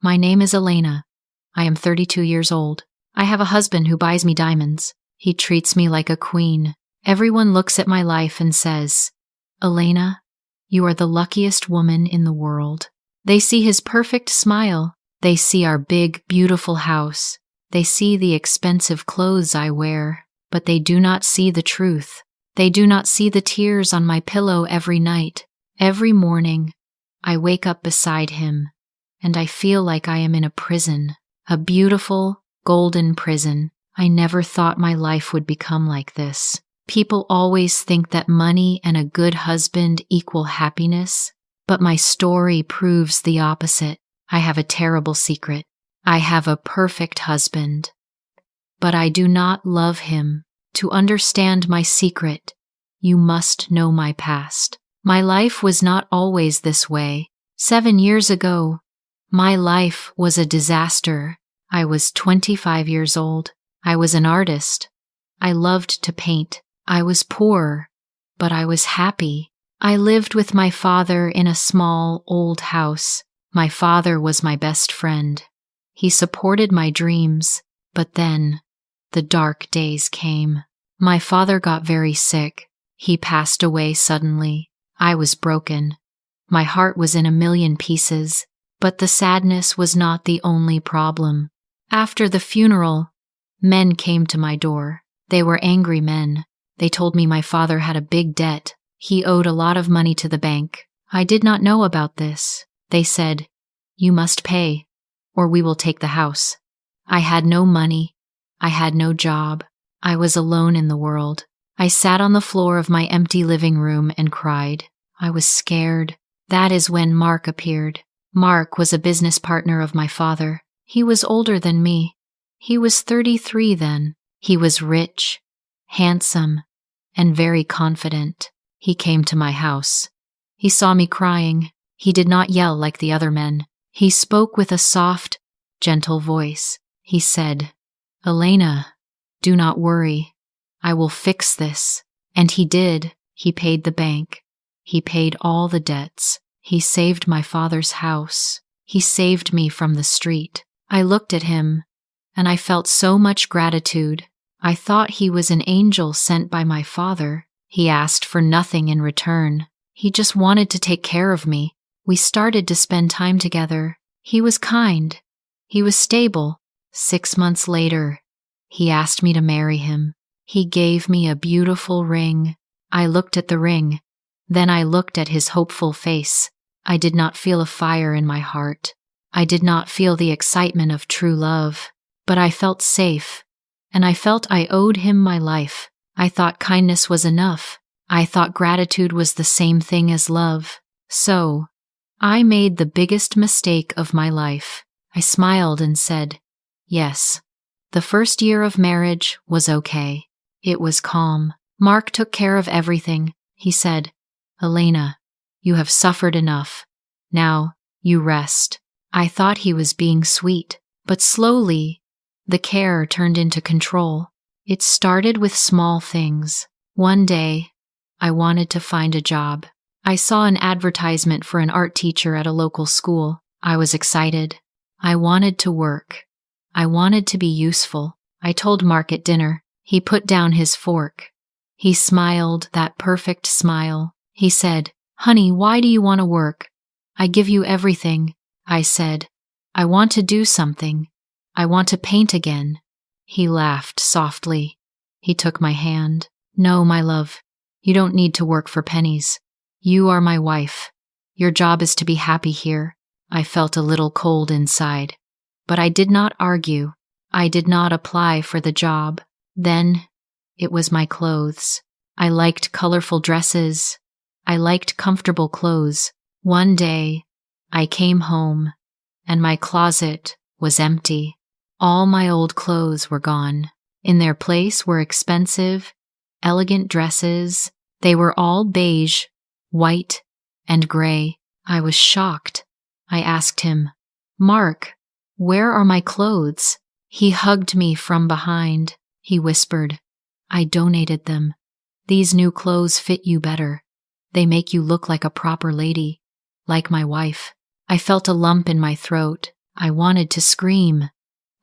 My name is Elena. I am 32 years old. I have a husband who buys me diamonds. He treats me like a queen. Everyone looks at my life and says, Elena, you are the luckiest woman in the world. They see his perfect smile. They see our big, beautiful house. They see the expensive clothes I wear, but they do not see the truth. They do not see the tears on my pillow every night. Every morning, I wake up beside him, and I feel like I am in a prison, a beautiful, golden prison. I never thought my life would become like this. People always think that money and a good husband equal happiness, but my story proves the opposite. I have a terrible secret. I have a perfect husband, but I do not love him. To understand my secret, you must know my past. My life was not always this way. 7 years ago, my life was a disaster. I was 25 years old. I was an artist. I loved to paint. I was poor, but I was happy. I lived with my father in a small, old house. My father was my best friend. He supported my dreams, but then the dark days came. My father got very sick. He passed away suddenly. I was broken. My heart was in a million pieces, but the sadness was not the only problem. After the funeral, men came to my door. They were angry men. They told me my father had a big debt. He owed a lot of money to the bank. I did not know about this. They said, "You must pay, or we will take the house." I had no money. I had no job. I was alone in the world. I sat on the floor of my empty living room and cried. I was scared. That is when Mark appeared. Mark was a business partner of my father. He was older than me. He was 33 then. He was rich, handsome, and very confident. He came to my house. He saw me crying. He did not yell like the other men. He spoke with a soft, gentle voice. He said, "Elena, do not worry. I will fix this." And he did. He paid the bank. He paid all the debts. He saved my father's house. He saved me from the street. I looked at him, and I felt so much gratitude. I thought he was an angel sent by my father. He asked for nothing in return. He just wanted to take care of me. We started to spend time together. He was kind. He was stable. 6 months later, he asked me to marry him. He gave me a beautiful ring. I looked at the ring. Then I looked at his hopeful face. I did not feel a fire in my heart. I did not feel the excitement of true love, but I felt safe, and I felt I owed him my life. I thought kindness was enough. I thought gratitude was the same thing as love. So, I made the biggest mistake of my life. I smiled and said, "Yes." The first year of marriage was okay. It was calm. Mark took care of everything. He said, "Elena, you have suffered enough. Now, you rest." I thought he was being sweet, but slowly, the care turned into control. It started with small things. One day, I wanted to find a job. I saw an advertisement for an art teacher at a local school. I was excited. I wanted to work. I wanted to be useful. I told Mark at dinner. He put down his fork. He smiled, that perfect smile. He said, "Honey, why do you want to work? I give you everything." I said, "I want to do something. I want to paint again." He laughed softly. He took my hand. "No, my love, you don't need to work for pennies. You are my wife. Your job is to be happy here." I felt a little cold inside, but I did not argue. I did not apply for the job. Then, it was my clothes. I liked colorful dresses. I liked comfortable clothes. One day, I came home, and my closet was empty. All my old clothes were gone. In their place were expensive, elegant dresses. They were all beige, white, and gray. I was shocked. I asked him, "Mark, where are my clothes?" He hugged me from behind. He whispered, "I donated them. These new clothes fit you better. They make you look like a proper lady, like my wife." I felt a lump in my throat. I wanted to scream.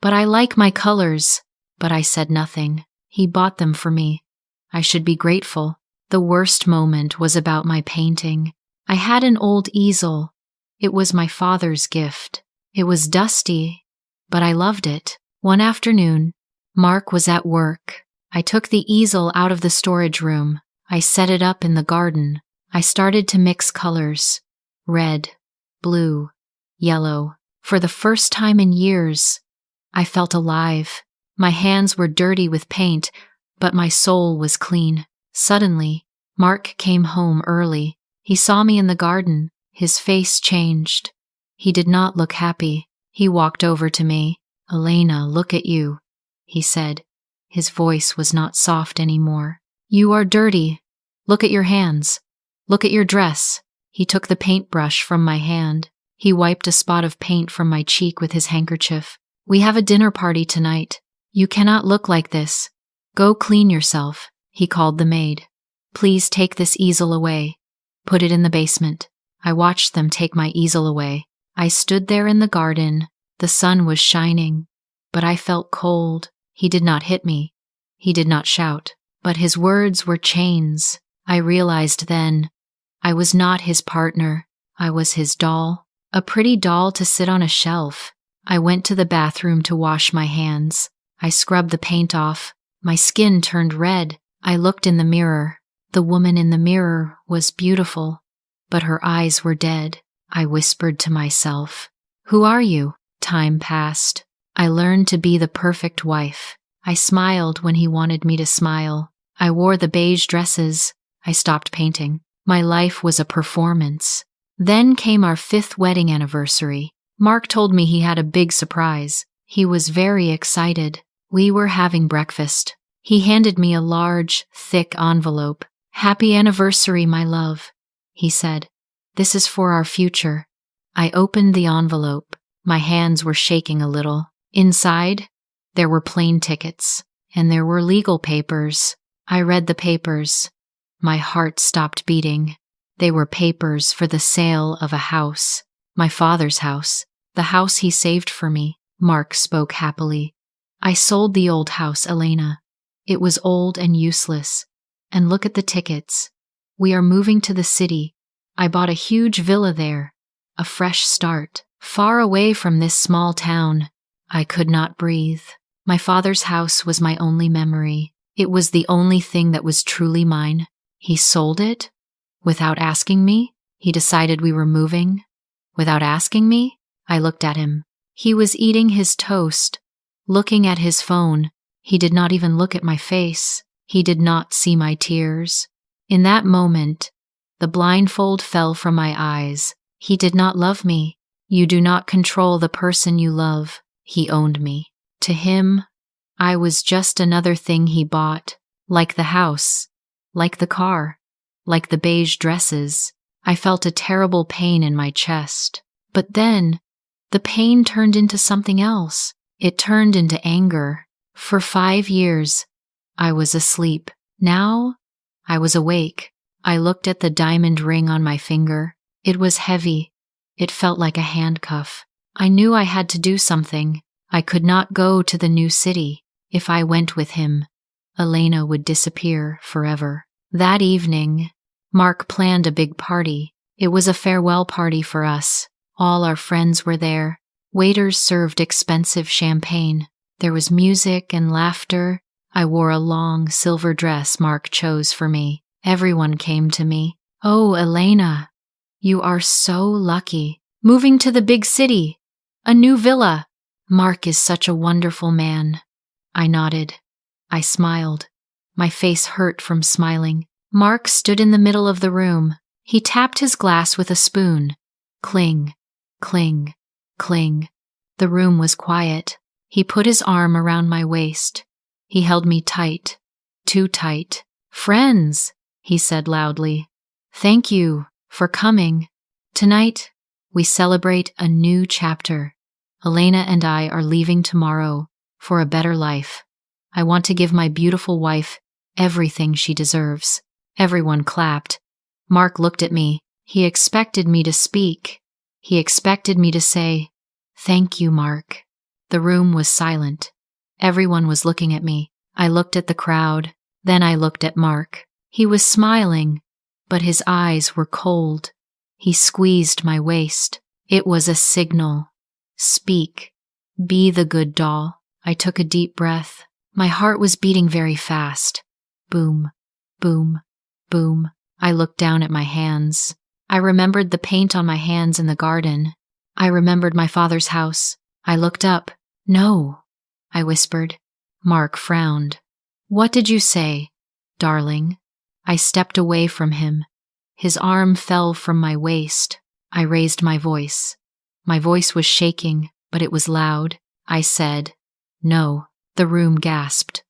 But I like my colors. But I said nothing. He bought them for me. I should be grateful. The worst moment was about my painting. I had an old easel. It was my father's gift. It was dusty, but I loved it. One afternoon, Mark was at work. I took the easel out of the storage room. I set it up in the garden. I started to mix colors. Red, blue, yellow. For the first time in years, I felt alive. My hands were dirty with paint, but my soul was clean. Suddenly, Mark came home early. He saw me in the garden. His face changed. He did not look happy. He walked over to me. "Elena, look at you," he said. His voice was not soft anymore. "You are dirty. Look at your hands. Look at your dress." He took the paintbrush from my hand. He wiped a spot of paint from my cheek with his handkerchief. "We have a dinner party tonight. You cannot look like this. Go clean yourself," he called the maid. "Please take this easel away. Put it in the basement." I watched them take my easel away. I stood there in the garden. The sun was shining, but I felt cold. He did not hit me. He did not shout, but his words were chains. I realized then I was not his partner. I was his doll, a pretty doll to sit on a shelf. I went to the bathroom to wash my hands. I scrubbed the paint off. My skin turned red. I looked in the mirror. The woman in the mirror was beautiful, but her eyes were dead. I whispered to myself, "Who are you?" Time passed. I learned to be the perfect wife. I smiled when he wanted me to smile. I wore the beige dresses. I stopped painting. My life was a performance. Then came our 5th wedding anniversary. Mark told me he had a big surprise. He was very excited. We were having breakfast. He handed me a large, thick envelope. "Happy anniversary, my love," he said. "This is for our future." I opened the envelope. My hands were shaking a little. Inside, there were plane tickets, and there were legal papers. I read the papers. My heart stopped beating. They were papers for the sale of a house. My father's house. The house he saved for me. Mark spoke happily. "I sold the old house, Elena. It was old and useless. And look at the tickets. We are moving to the city. I bought a huge villa there. A fresh start. Far away from this small town." I could not breathe. My father's house was my only memory. It was the only thing that was truly mine. He sold it? Without asking me? He decided we were moving? Without asking me? I looked at him. He was eating his toast, looking at his phone. He did not even look at my face. He did not see my tears. In that moment, the blindfold fell from my eyes. He did not love me. You do not control the person you love. He owned me. To him, I was just another thing he bought, like the house, like the car, like the beige dresses. I felt a terrible pain in my chest. But then, the pain turned into something else. It turned into anger. For 5 years, I was asleep. Now, I was awake. I looked at the diamond ring on my finger. It was heavy. It felt like a handcuff. I knew I had to do something. I could not go to the new city. If I went with him, Elena would disappear forever. That evening, Mark planned a big party. It was a farewell party for us. All our friends were there. Waiters served expensive champagne. There was music and laughter. I wore a long silver dress Mark chose for me. Everyone came to me. "Oh, Elena, you are so lucky. Moving to the big city. A new villa. Mark is such a wonderful man." I nodded. I smiled. My face hurt from smiling. Mark stood in the middle of the room. He tapped his glass with a spoon. Cling, cling, cling. The room was quiet. He put his arm around my waist. He held me tight, too tight. "Friends," he said loudly. "Thank you for coming. Tonight, we celebrate a new chapter. Elena and I are leaving tomorrow for a better life. I want to give my beautiful wife everything she deserves." Everyone clapped. Mark looked at me. He expected me to speak. He expected me to say, Thank you, Mark. The room was silent. Everyone was looking at me. I looked at the crowd, then I looked at Mark. He was smiling, but his eyes were cold. He squeezed my waist. It was a signal. Speak. Be the good doll. I took a deep breath. My heart was beating very fast. Boom, boom, boom. I looked down at my hands. I remembered the paint on my hands in the garden. I remembered my father's house. I looked up. No, I whispered. Mark frowned. What did you say, darling? I stepped away from him. His arm fell from my waist. I raised my voice. My voice was shaking, but it was loud. I said, no. The room gasped.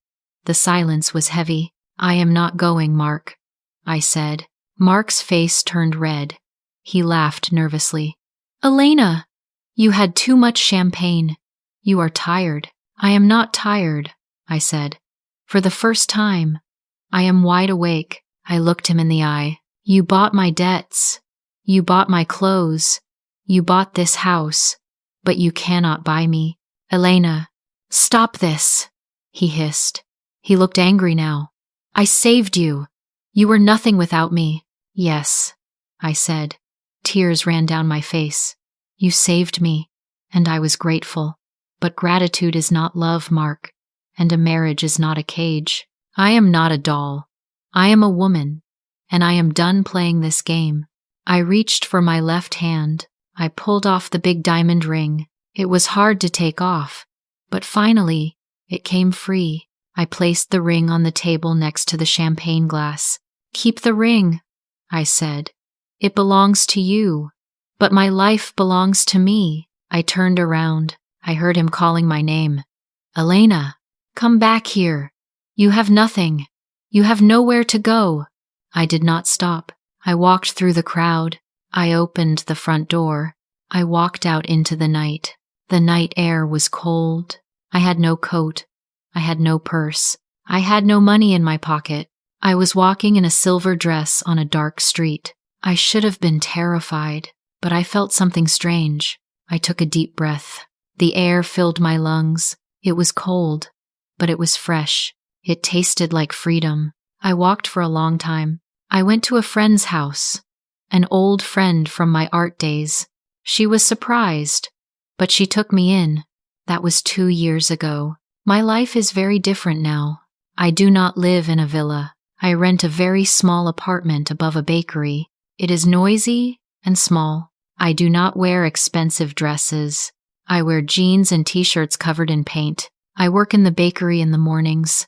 The silence was heavy. I am not going, Mark, I said. Mark's face turned red. He laughed nervously. Elena, you had too much champagne. You are tired. I am not tired, I said. For the first time, I am wide awake. I looked him in the eye. You bought my debts. You bought my clothes. You bought this house. But you cannot buy me. Elena, stop this, he hissed. He looked angry now. I saved you. You were nothing without me. Yes, I said. Tears ran down my face. You saved me, and I was grateful. But gratitude is not love, Mark, and a marriage is not a cage. I am not a doll. I am a woman, and I am done playing this game. I reached for my left hand. I pulled off the big diamond ring. It was hard to take off, but finally, it came free. I placed the ring on the table next to the champagne glass. Keep the ring, I said. It belongs to you, but my life belongs to me. I turned around. I heard him calling my name. Elena, come back here. You have nothing. You have nowhere to go. I did not stop. I walked through the crowd. I opened the front door. I walked out into the night. The night air was cold. I had no coat. I had no purse. I had no money in my pocket. I was walking in a silver dress on a dark street. I should have been terrified, but I felt something strange. I took a deep breath. The air filled my lungs. It was cold, but it was fresh. It tasted like freedom. I walked for a long time. I went to a friend's house, an old friend from my art days. She was surprised, but she took me in. That was 2 years ago. My life is very different now. I do not live in a villa. I rent a very small apartment above a bakery. It is noisy and small. I do not wear expensive dresses. I wear jeans and t-shirts covered in paint. I work in the bakery in the mornings.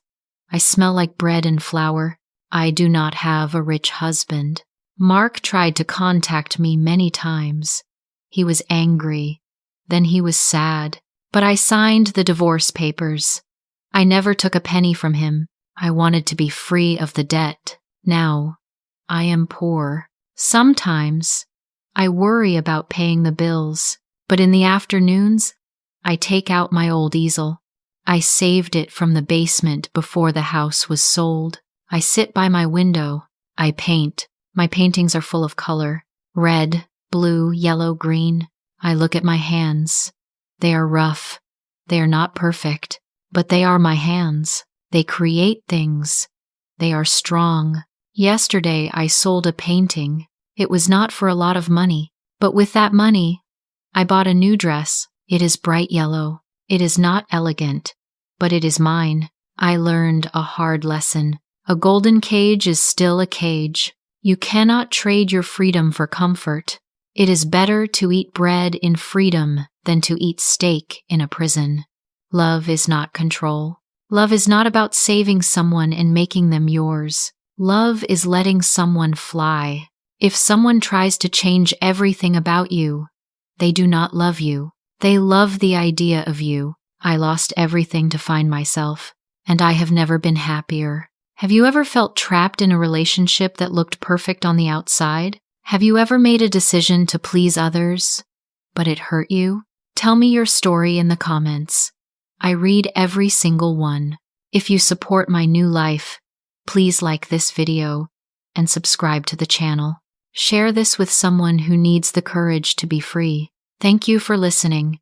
I smell like bread and flour. I do not have a rich husband. Mark tried to contact me many times. He was angry. Then he was sad. But I signed the divorce papers. I never took a penny from him. I wanted to be free of the debt. Now, I am poor. Sometimes, I worry about paying the bills, but in the afternoons, I take out my old easel. I saved it from the basement before the house was sold. I sit by my window. I paint. My paintings are full of color. Red, blue, yellow, green. I look at my hands. They are rough. They are not perfect, but they are my hands. They create things. They are strong. Yesterday, I sold a painting. It was not for a lot of money, but with that money, I bought a new dress. It is bright yellow. It is not elegant, but it is mine. I learned a hard lesson. A golden cage is still a cage. You cannot trade your freedom for comfort. It is better to eat bread in freedom than to eat steak in a prison. Love is not control. Love is not about saving someone and making them yours. Love is letting someone fly. If someone tries to change everything about you, they do not love you. They love the idea of you. I lost everything to find myself, and I have never been happier. Have you ever felt trapped in a relationship that looked perfect on the outside? Have you ever made a decision to please others, but it hurt you? Tell me your story in the comments. I read every single one. If you support my new life, please like this video and subscribe to the channel. Share this with someone who needs the courage to be free. Thank you for listening.